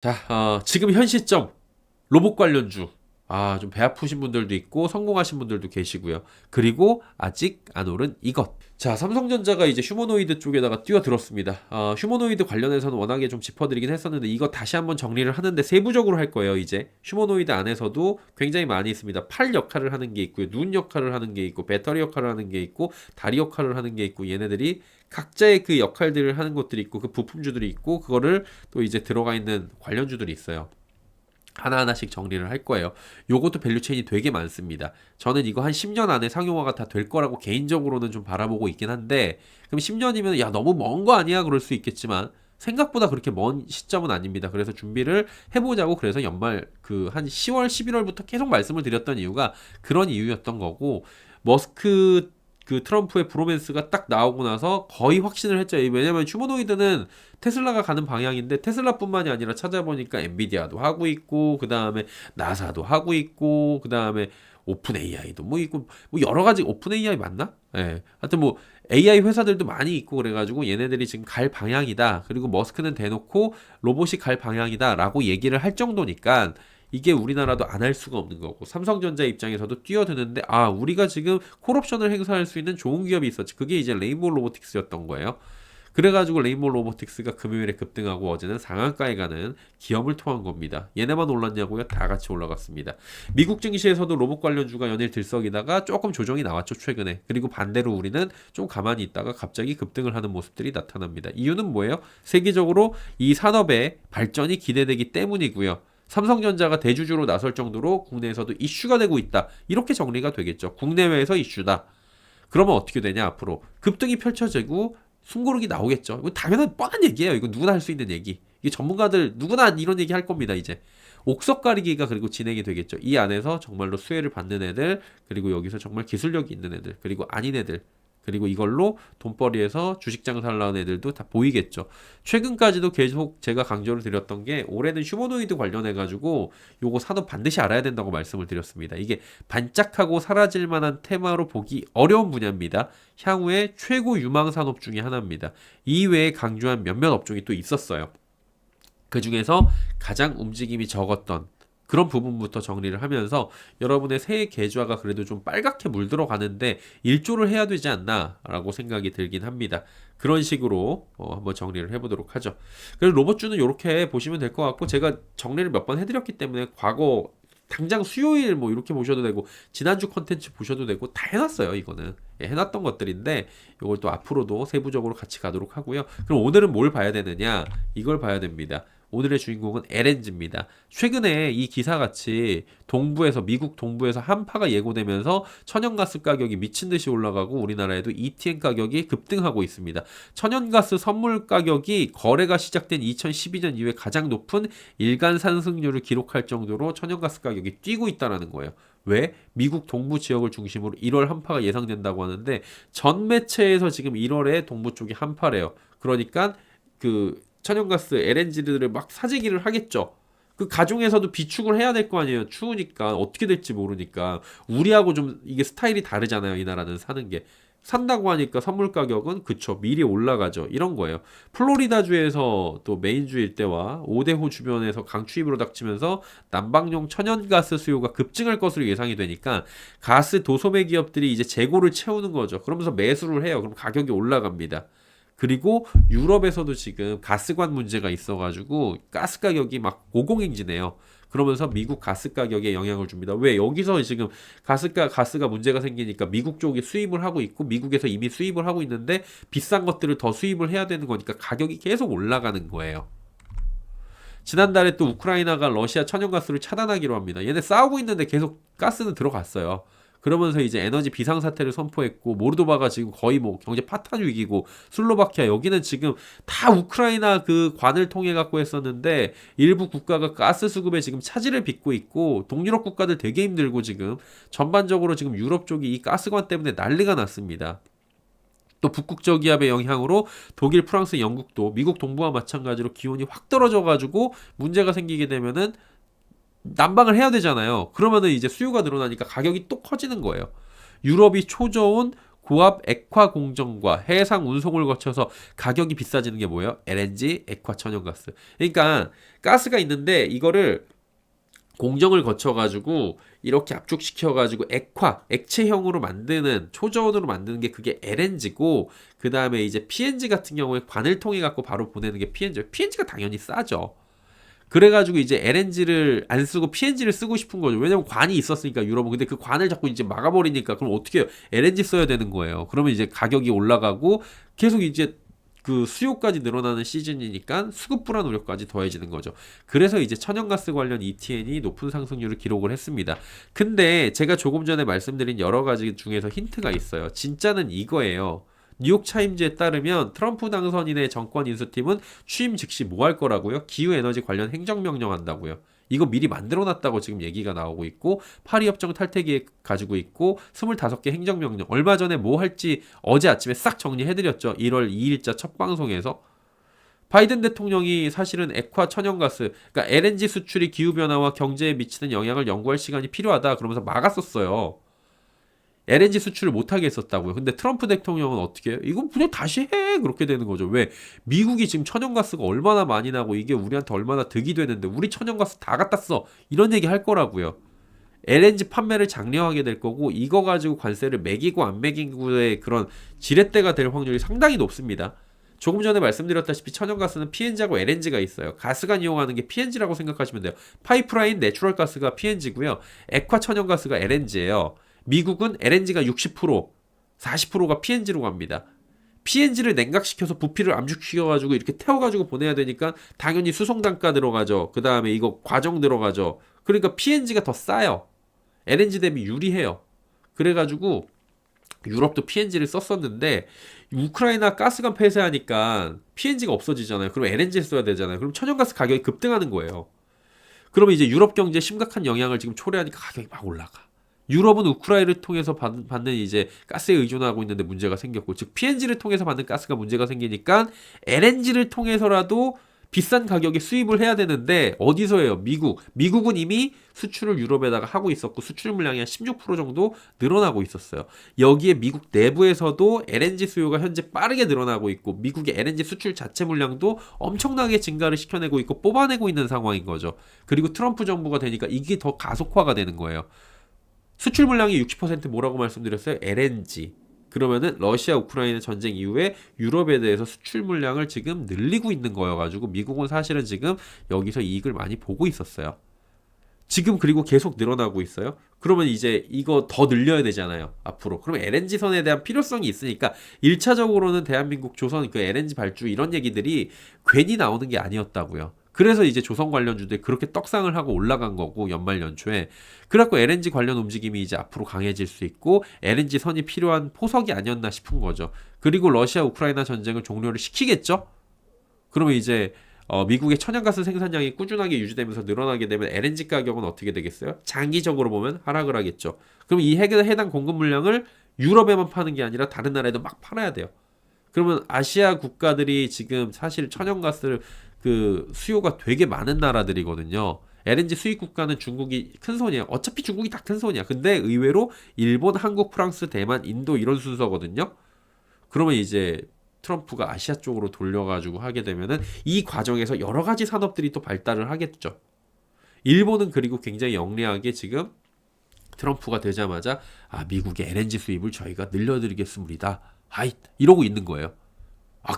자, 지금 현 시점 로봇 관련주. 좀 배 아프신 분들도 있고 성공하신 분들도 계시고요. 그리고 아직 안 오른 이것. 자, 삼성전자가 이제 휴머노이드 쪽에다가 뛰어들었습니다. 휴머노이드 관련해서는 워낙에 좀 짚어드리긴 했었는데 이거 다시 한번 정리를 하는데 세부적으로 할 거예요. 이제 휴머노이드 안에서도 굉장히 많이 있습니다. 팔 역할을 하는 게 있고요. 눈 역할을 하는 게 있고 배터리 역할을 하는 게 있고 다리 역할을 하는 게 있고 얘네들이 각자의 그 역할들을 하는 것들이 있고 그 부품주들이 있고 그거를 또 이제 들어가 있는 관련주들이 있어요. 하나하나씩 정리를 할 거예요. 요것도 밸류체인이 되게 많습니다. 저는 이거 한 10년 안에 상용화가 다 될 거라고 개인적으로는 좀 바라보고 있긴 한데, 그럼 10년이면 야 너무 먼 거 아니야? 그럴 수 있겠지만 생각보다 그렇게 먼 시점은 아닙니다. 그래서 준비를 해보자고 그래서 연말 그 한 10월, 11월부터 계속 말씀을 드렸던 이유가 그런 이유였던 거고, 머스크 그 트럼프의 브로맨스가 딱 나오고 나서 거의 확신을 했죠. 왜냐면 휴머노이드는 테슬라가 가는 방향인데 테슬라뿐만이 아니라 찾아보니까 엔비디아도 하고 있고 그 다음에 나사도 하고 있고 그 다음에 오픈 AI도 뭐 있고 뭐 여러 가지. 오픈 AI 맞나? 예. 하여튼 뭐 AI 회사들도 많이 있고 그래가지고 얘네들이 지금 갈 방향이다. 그리고 머스크는 대놓고 로봇이 갈 방향이다라고 얘기를 할 정도니까 이게 우리나라도 안 할 수가 없는 거고, 삼성전자 입장에서도 뛰어드는데 우리가 지금 콜옵션을 행사할 수 있는 좋은 기업이 있었지. 그게 이제 레인보우 로보틱스였던 거예요. 그래가지고 레인보우 로보틱스가 금요일에 급등하고 어제는 상한가에 가는 기염을 토한 겁니다. 얘네만 올랐냐고요? 다 같이 올라갔습니다. 미국 증시에서도 로봇 관련주가 연일 들썩이다가 조금 조정이 나왔죠, 최근에. 그리고 반대로 우리는 좀 가만히 있다가 갑자기 급등을 하는 모습들이 나타납니다. 이유는 뭐예요? 세계적으로 이 산업의 발전이 기대되기 때문이고요. 삼성전자가 대주주로 나설 정도로 국내에서도 이슈가 되고 있다. 이렇게 정리가 되겠죠. 국내외에서 이슈다. 그러면 어떻게 되냐, 앞으로. 급등이 펼쳐지고 숨고르기 나오겠죠. 이거 당연한 뻔한 얘기예요. 이거 누구나 할 수 있는 얘기. 이게 전문가들 누구나 이런 얘기 할 겁니다, 이제. 옥석 가리기가 그리고 진행이 되겠죠. 이 안에서 정말로 수혜를 받는 애들, 그리고 여기서 정말 기술력이 있는 애들, 그리고 아닌 애들, 그리고 이걸로 돈벌이해서 주식 장사를 하는 애들도 다 보이겠죠. 최근까지도 계속 제가 강조를 드렸던 게 올해는 휴머노이드 관련해 가지고 요거 산업 반드시 알아야 된다고 말씀을 드렸습니다. 이게 반짝하고 사라질 만한 테마로 보기 어려운 분야입니다. 향후에 최고 유망 산업 중에 하나입니다. 이외에 강조한 몇몇 업종이 또 있었어요. 그 중에서 가장 움직임이 적었던 그런 부분부터 정리를 하면서 여러분의 새해 계좌가 그래도 좀 빨갛게 물들어 가는데 일조를 해야 되지 않나라고 생각이 들긴 합니다. 그런 식으로 한번 정리를 해보도록 하죠. 그리고 로봇주는 이렇게 보시면 될 것 같고, 제가 정리를 몇 번 해드렸기 때문에 과거 당장 수요일 뭐 이렇게 보셔도 되고 지난주 컨텐츠 보셔도 되고 다 해놨어요. 이거는 해놨던 것들인데 이걸 또 앞으로도 세부적으로 같이 가도록 하고요. 그럼 오늘은 뭘 봐야 되느냐? 이걸 봐야 됩니다. 오늘의 주인공은 LNG입니다. 최근에 이 기사같이 미국 동부에서 한파가 예고되면서 천연가스 가격이 미친 듯이 올라가고 우리나라에도 ETN 가격이 급등하고 있습니다. 천연가스 선물 가격이 거래가 시작된 2012년 이후에 가장 높은 일간 상승률을 기록할 정도로 천연가스 가격이 뛰고 있다는 거예요. 왜? 미국 동부 지역을 중심으로 1월 한파가 예상된다고 하는데 전 매체에서 지금 1월에 동부 쪽이 한파래요. 그러니까 그 천연가스 LNG들을 막 사재기를 하겠죠. 그 가중에서도 비축을 해야 될 거 아니에요. 추우니까 어떻게 될지 모르니까. 우리하고 좀 이게 스타일이 다르잖아요. 이 나라는 사는 게. 산다고 하니까 선물 가격은 그쵸 미리 올라가죠. 이런 거예요. 플로리다주에서 또 메인주 일대와 오데호 주변에서 강추위로 닥치면서 난방용 천연가스 수요가 급증할 것으로 예상이 되니까 가스 도소매 기업들이 이제 재고를 채우는 거죠. 그러면서 매수를 해요. 그럼 가격이 올라갑니다. 그리고 유럽에서도 지금 가스관 문제가 있어가지고 가스 가격이 막 고공행진해요. 그러면서 미국 가스 가격에 영향을 줍니다. 왜? 여기서 지금 가스가 문제가 생기니까 미국 쪽이 수입을 하고 있고 미국에서 이미 수입을 하고 있는데 비싼 것들을 더 수입을 해야 되는 거니까 가격이 계속 올라가는 거예요. 지난달에 또 우크라이나가 러시아 천연가스를 차단하기로 합니다. 얘네 싸우고 있는데 계속 가스는 들어갔어요. 그러면서 이제 에너지 비상사태를 선포했고, 모르도바가 지금 거의 뭐 경제 파탄 위기고, 슬로바키아 여기는 지금 다 우크라이나 그 관을 통해 갖고 했었는데 일부 국가가 가스 수급에 지금 차질을 빚고 있고, 동유럽 국가들 되게 힘들고 지금 전반적으로 지금 유럽 쪽이 이 가스관 때문에 난리가 났습니다. 또 북극 저기압의 영향으로 독일, 프랑스, 영국도 미국 동부와 마찬가지로 기온이 확 떨어져가지고 문제가 생기게 되면은 난방을 해야 되잖아요. 그러면은 이제 수요가 늘어나니까 가격이 또 커지는 거예요. 유럽이 초저온 고압 액화 공정과 해상 운송을 거쳐서 가격이 비싸지는 게 뭐예요? LNG, 액화 천연가스. 그러니까 가스가 있는데 이거를 공정을 거쳐가지고 이렇게 압축시켜가지고 액화, 액체형으로 만드는, 초저온으로 만드는 게 그게 LNG고, 그 다음에 이제 PNG 같은 경우에 관을 통해 갖고 바로 보내는 게 PNG. PNG가 당연히 싸죠. 그래가지고 이제 LNG를 안 쓰고 PNG를 쓰고 싶은 거죠. 왜냐면 관이 있었으니까 유럽은. 근데 그 관을 자꾸 이제 막아버리니까 그럼 어떻게 해요? LNG 써야 되는 거예요. 그러면 이제 가격이 올라가고 계속 이제 그 수요까지 늘어나는 시즌이니까 수급 불안 우려까지 더해지는 거죠. 그래서 이제 천연가스 관련 ETN이 높은 상승률을 기록을 했습니다. 근데 제가 조금 전에 말씀드린 여러 가지 중에서 힌트가 있어요. 진짜는 이거예요. 뉴욕 차임즈에 따르면 트럼프 당선인의 정권 인수팀은 취임 즉시 뭐 할 거라고요? 기후에너지 관련 행정명령 한다고요. 이거 미리 만들어놨다고 지금 얘기가 나오고 있고, 파리협정 탈퇴 계획 가지고 있고, 25개 행정명령 얼마 전에 뭐 할지 어제 아침에 싹 정리해드렸죠. 1월 2일자 첫 방송에서. 바이든 대통령이 사실은 액화 천연가스, 그러니까 LNG 수출이 기후변화와 경제에 미치는 영향을 연구할 시간이 필요하다 그러면서 막았었어요. LNG 수출을 못하게 했었다고요. 근데 트럼프 대통령은 어떻게 해요? 이건 그냥 다시 해! 그렇게 되는 거죠. 왜? 미국이 지금 천연가스가 얼마나 많이 나고 이게 우리한테 얼마나 득이 되는데 우리 천연가스 다 갖다 써! 이런 얘기 할 거라고요. LNG 판매를 장려하게 될 거고, 이거 가지고 관세를 매기고 안 매기고의 그런 지렛대가 될 확률이 상당히 높습니다. 조금 전에 말씀드렸다시피 천연가스는 PNG하고 LNG가 있어요. 가스관 이용하는 게 PNG라고 생각하시면 돼요. 파이프라인 내추럴 가스가 PNG고요. 액화 천연가스가 LNG예요. 미국은 LNG가 60%, 40%가 PNG로 갑니다. PNG를 냉각시켜서 부피를 암축시켜가지고 이렇게 태워가지고 보내야 되니까 당연히 수송 단가 들어가죠. 그 다음에 이거 과정 들어가죠. 그러니까 PNG가 더 싸요. LNG 대비 유리해요. 그래가지고 유럽도 PNG를 썼었는데 우크라이나 가스관 폐쇄하니까 PNG가 없어지잖아요. 그럼 LNG를 써야 되잖아요. 그럼 천연가스 가격이 급등하는 거예요. 그러면 이제 유럽 경제에 심각한 영향을 지금 초래하니까 가격이 막 올라가. 유럽은 우크라이나를 통해서 받는 이제 가스에 의존하고 있는데 문제가 생겼고, 즉 PNG를 통해서 받는 가스가 문제가 생기니까 LNG를 통해서라도 비싼 가격에 수입을 해야 되는데 어디서 해요? 미국은 이미 수출을 유럽에다가 하고 있었고 수출 물량이 한 16% 정도 늘어나고 있었어요. 여기에 미국 내부에서도 LNG 수요가 현재 빠르게 늘어나고 있고 미국의 LNG 수출 자체 물량도 엄청나게 증가를 시켜내고 있고 뽑아내고 있는 상황인 거죠. 그리고 트럼프 정부가 되니까 이게 더 가속화가 되는 거예요. 수출 물량이 60% 뭐라고 말씀드렸어요? LNG. 그러면은 러시아 우크라이나 전쟁 이후에 유럽에 대해서 수출 물량을 지금 늘리고 있는 거여가지고 미국은 사실은 지금 여기서 이익을 많이 보고 있었어요. 지금 그리고 계속 늘어나고 있어요. 그러면 이제 이거 더 늘려야 되잖아요. 앞으로. 그러면 LNG 선에 대한 필요성이 있으니까 1차적으로는 대한민국 조선 그 LNG 발주 이런 얘기들이 괜히 나오는 게 아니었다고요. 그래서 이제 조선 관련주들이 그렇게 떡상을 하고 올라간 거고 연말 연초에. 그래갖고 LNG 관련 움직임이 이제 앞으로 강해질 수 있고 LNG 선이 필요한 포석이 아니었나 싶은 거죠. 그리고 러시아 우크라이나 전쟁을 종료를 시키겠죠? 그러면 이제 미국의 천연가스 생산량이 꾸준하게 유지되면서 늘어나게 되면 LNG 가격은 어떻게 되겠어요? 장기적으로 보면 하락을 하겠죠. 그럼 이 해당 공급 물량을 유럽에만 파는 게 아니라 다른 나라에도 막 팔아야 돼요. 그러면 아시아 국가들이 지금 사실 천연가스를 그 수요가 되게 많은 나라들이거든요. LNG 수입 국가는 중국이 큰 손이야. 어차피 중국이 다 큰 손이야. 근데 의외로 일본, 한국, 프랑스, 대만, 인도 이런 순서거든요. 그러면 이제 트럼프가 아시아 쪽으로 돌려가지고 하게 되면은 이 과정에서 여러 가지 산업들이 또 발달을 하겠죠. 일본은 그리고 굉장히 영리하게 지금 트럼프가 되자마자 미국의 LNG 수입을 저희가 늘려드리겠습니다. 이러고 있는 거예요.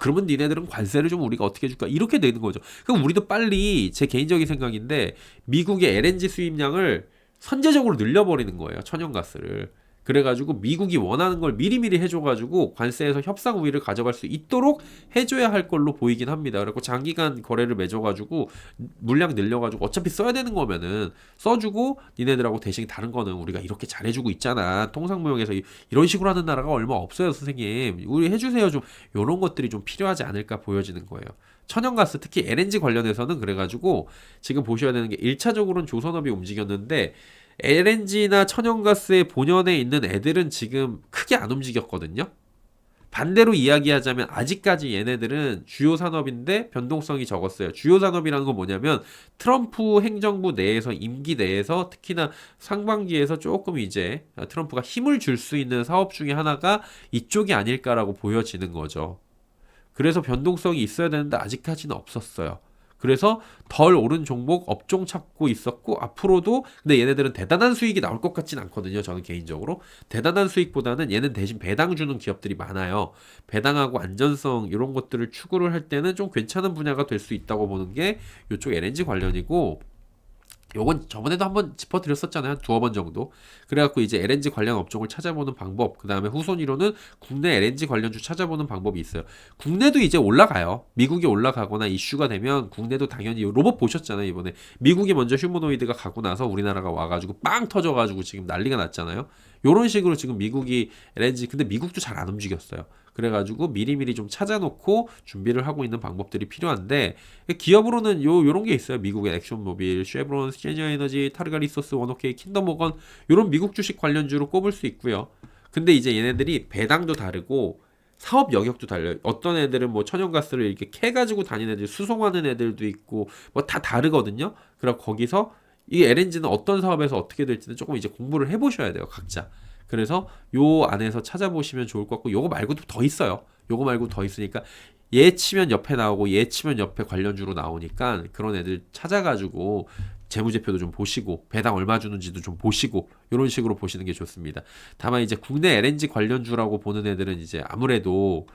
그러면 니네들은 관세를 좀 우리가 어떻게 해줄까? 이렇게 되는 거죠. 그럼 우리도 빨리 제 개인적인 생각인데 미국의 LNG 수입량을 선제적으로 늘려버리는 거예요. 천연가스를. 그래가지고 미국이 원하는 걸 미리미리 해줘가지고 관세에서 협상 우위를 가져갈 수 있도록 해줘야 할 걸로 보이긴 합니다. 그래갖고 장기간 거래를 맺어가지고 물량 늘려가지고 어차피 써야 되는 거면은 써주고 니네들하고 대신 다른 거는 우리가 이렇게 잘해주고 있잖아. 통상무역에서 이런 식으로 하는 나라가 얼마 없어요, 선생님. 우리 해주세요. 좀 이런 것들이 좀 필요하지 않을까 보여지는 거예요. 천연가스 특히 LNG 관련해서는 그래가지고 지금 보셔야 되는 게 1차적으로는 조선업이 움직였는데 LNG나 천연가스의 본연에 있는 애들은 지금 크게 안 움직였거든요. 반대로 이야기하자면 아직까지 얘네들은 주요 산업인데 변동성이 적었어요. 주요 산업이라는 건 뭐냐면 트럼프 행정부 내에서 임기 내에서 특히나 상반기에서 조금 이제 트럼프가 힘을 줄 수 있는 사업 중에 하나가 이쪽이 아닐까라고 보여지는 거죠. 그래서 변동성이 있어야 되는데 아직까지는 없었어요. 그래서 덜 오른 종목 업종 찾고 있었고 앞으로도 근데 얘네들은 대단한 수익이 나올 것 같진 않거든요. 저는 개인적으로 대단한 수익보다는 얘는 대신 배당 주는 기업들이 많아요. 배당하고 안전성 이런 것들을 추구를 할 때는 좀 괜찮은 분야가 될 수 있다고 보는 게 이쪽 LNG 관련이고 요건 저번에도 한번 짚어드렸었잖아요. 한 두어 번 정도. 그래갖고 이제 LNG 관련 업종을 찾아보는 방법, 그 다음에 후손이로는 국내 LNG 관련주 찾아보는 방법이 있어요. 국내도 이제 올라가요. 미국이 올라가거나 이슈가 되면 국내도 당연히 로봇 보셨잖아요. 이번에 미국이 먼저 휴머노이드가 가고 나서 우리나라가 와가지고 빵 터져가지고 지금 난리가 났잖아요. 요런 식으로 지금 미국이 LNG 근데 미국도 잘 안 움직였어요. 그래가지고 미리미리 좀 찾아놓고 준비를 하고 있는 방법들이 필요한데 기업으로는 요런 게 있어요. 미국의 엑션모빌, 쉐브론, 시에니어에너지, 타르가 리소스, 원오케이, 킨덤모건 요런 미국 주식 관련주로 꼽을 수 있고요. 근데 이제 얘네들이 배당도 다르고 사업 영역도 달라요. 어떤 애들은 뭐 천연가스를 이렇게 캐가지고 다니는 애들, 수송하는 애들도 있고 뭐 다 다르거든요. 그럼 거기서 이 LNG는 어떤 사업에서 어떻게 될지는 조금 이제 공부를 해보셔야 돼요. 각자. 그래서 요 안에서 찾아보시면 좋을 것 같고 요거 말고도 더 있어요. 요거 말고 더 있으니까 얘 치면 옆에 나오고 얘 치면 옆에 관련주로 나오니까 그런 애들 찾아가지고 재무제표도 좀 보시고 배당 얼마 주는지도 좀 보시고 이런 식으로 보시는 게 좋습니다. 다만 이제 국내 LNG 관련주라고 보는 애들은 이제 아무래도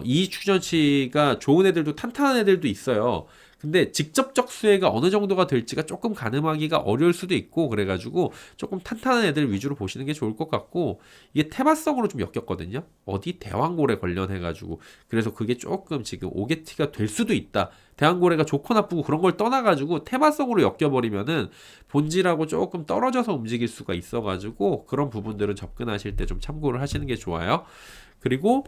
이익 추정치가 좋은 애들도 탄탄한 애들도 있어요. 근데 직접적 수혜가 어느 정도가 될지가 조금 가늠하기가 어려울 수도 있고 그래가지고 조금 탄탄한 애들 위주로 보시는 게 좋을 것 같고 이게 테마성으로 좀 엮였거든요. 어디 대왕고래 관련해가지고 그래서 그게 조금 지금 오게티가 될 수도 있다. 대왕고래가 좋고 나쁘고 그런 걸 떠나가지고 테마성으로 엮여버리면은 본질하고 조금 떨어져서 움직일 수가 있어가지고 그런 부분들은 접근하실 때 좀 참고를 하시는 게 좋아요. 그리고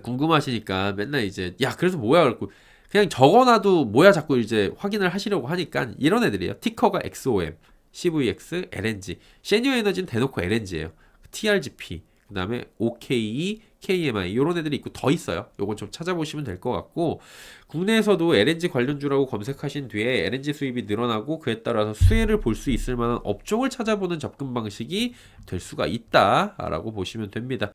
궁금하시니까 맨날 이제 야 그래서 뭐야 그러고 그냥 적어놔도 뭐야 자꾸 이제 확인을 하시려고 하니까 이런 애들이에요. 티커가 XOM, CVX, LNG, 시니어 에너지는 대놓고 LNG예요. TRGP, 그 다음에 OKE, KMI 이런 애들이 있고 더 있어요. 요건 좀 찾아보시면 될 것 같고 국내에서도 LNG 관련주라고 검색하신 뒤에 LNG 수입이 늘어나고 그에 따라서 수혜를 볼 수 있을 만한 업종을 찾아보는 접근 방식이 될 수가 있다라고 보시면 됩니다.